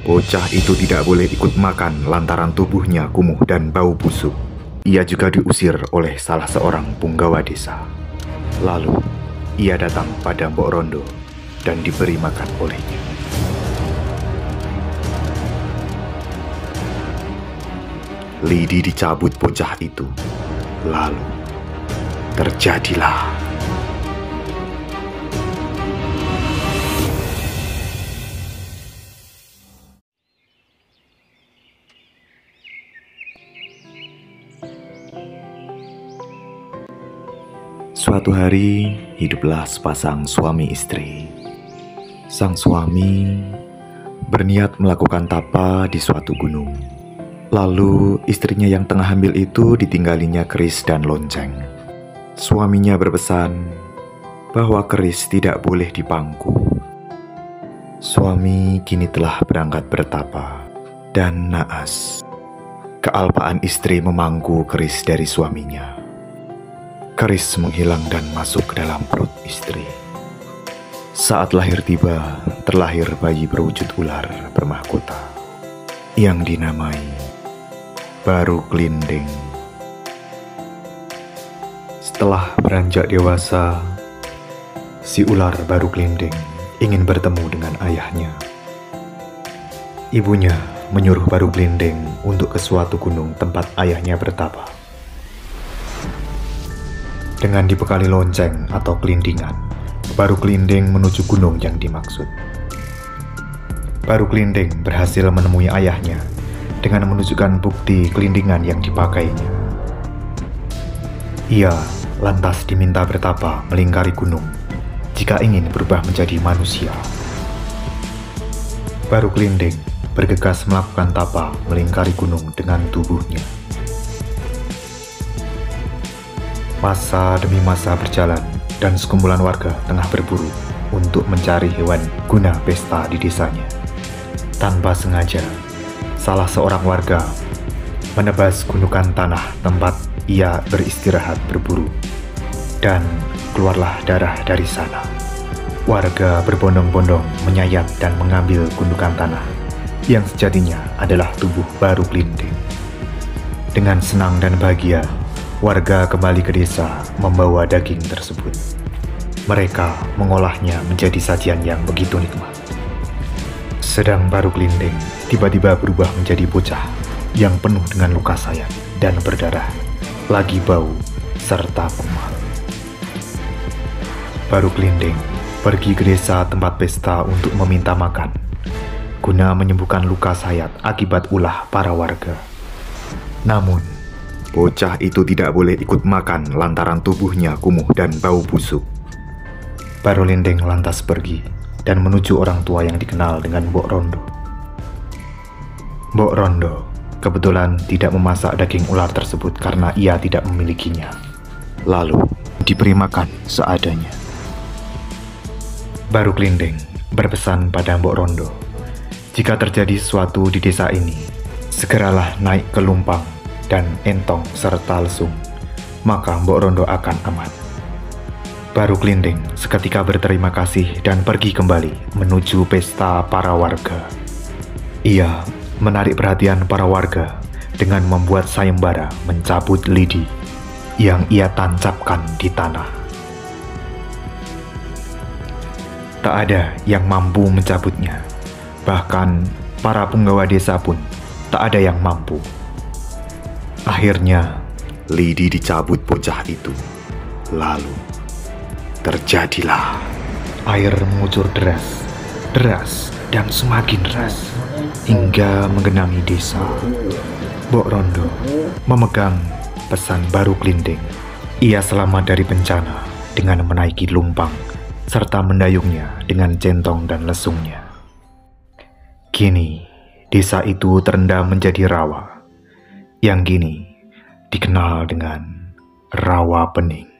Bocah itu tidak boleh ikut makan lantaran tubuhnya kumuh dan bau busuk. Ia juga diusir oleh salah seorang punggawa desa. Lalu, ia datang pada Mbok Rondo dan diberi makan olehnya. Lidi dicabut bocah itu. Lalu, terjadilah. Suatu hari, hiduplah sepasang suami istri. Sang suami berniat melakukan tapa di suatu gunung. Lalu, istrinya yang tengah hamil itu ditinggalinya keris dan lonceng. Suaminya berpesan bahwa keris tidak boleh dipangku. Suami kini telah berangkat bertapa dan naas. Kealpaan istri memangku keris dari suaminya. Keris menghilang dan masuk ke dalam perut istri. Saat lahir tiba, terlahir bayi berwujud ular bermahkota yang dinamai Baru Klinding. Setelah beranjak dewasa, si ular Baru Klinding ingin bertemu dengan ayahnya. Ibunya menyuruh Baru Klinding untuk ke suatu gunung tempat ayahnya bertapa. Dengan dibekali lonceng atau kelindingan, Baru Klinding menuju gunung yang dimaksud. Baru Klinding berhasil menemui ayahnya dengan menunjukkan bukti kelindingan yang dipakainya. Ia lantas diminta bertapa melingkari gunung jika ingin berubah menjadi manusia. Baru Klinding bergegas melakukan tapa melingkari gunung dengan tubuhnya. Masa demi masa berjalan dan sekumpulan warga tengah berburu untuk mencari hewan guna pesta di desanya. Tanpa sengaja, salah seorang warga menebas gundukan tanah tempat ia beristirahat berburu, dan keluarlah darah dari sana. Warga berbondong-bondong menyayat dan mengambil gundukan tanah yang sejatinya adalah tubuh Baru Klinding. Dengan senang dan bahagia, warga kembali ke desa membawa daging tersebut. Mereka mengolahnya menjadi sajian yang begitu nikmat. Sedang Baru Klinding tiba-tiba berubah menjadi bocah yang penuh dengan luka sayat dan berdarah, lagi bau, serta kumal. Baru Klinding pergi ke desa tempat pesta untuk meminta makan, guna menyembuhkan luka sayat akibat ulah para warga. Namun, bocah itu tidak boleh ikut makan lantaran tubuhnya kumuh dan bau busuk. Baru Klinding lantas pergi dan menuju orang tua yang dikenal dengan Mbok Rondo. Mbok Rondo kebetulan tidak memasak daging ular tersebut karena ia tidak memilikinya. Lalu diberi makan seadanya. Baru Klinding berpesan pada Mbok Rondo, jika terjadi sesuatu di desa ini, segeralah naik ke lumpang dan entong serta lesung, maka Mbok Rondo akan aman. Baru Klinding seketika berterima kasih dan pergi kembali menuju pesta para warga. Ia menarik perhatian para warga dengan membuat sayembara mencabut lidi yang ia tancapkan di tanah. Tak ada yang mampu mencabutnya, bahkan para punggawa desa pun tak ada yang mampu. Akhirnya, lidi dicabut bocah itu. Lalu, terjadilah. Air mengucur deras, dan semakin deras, hingga menggenangi desa. Mbok Rondo memegang pesan Baru Klinding. Ia selamat dari bencana dengan menaiki lumpang, serta mendayungnya dengan centong dan lesungnya. Kini, desa itu terendam menjadi rawa, yang kini dikenal dengan Rawa Pening.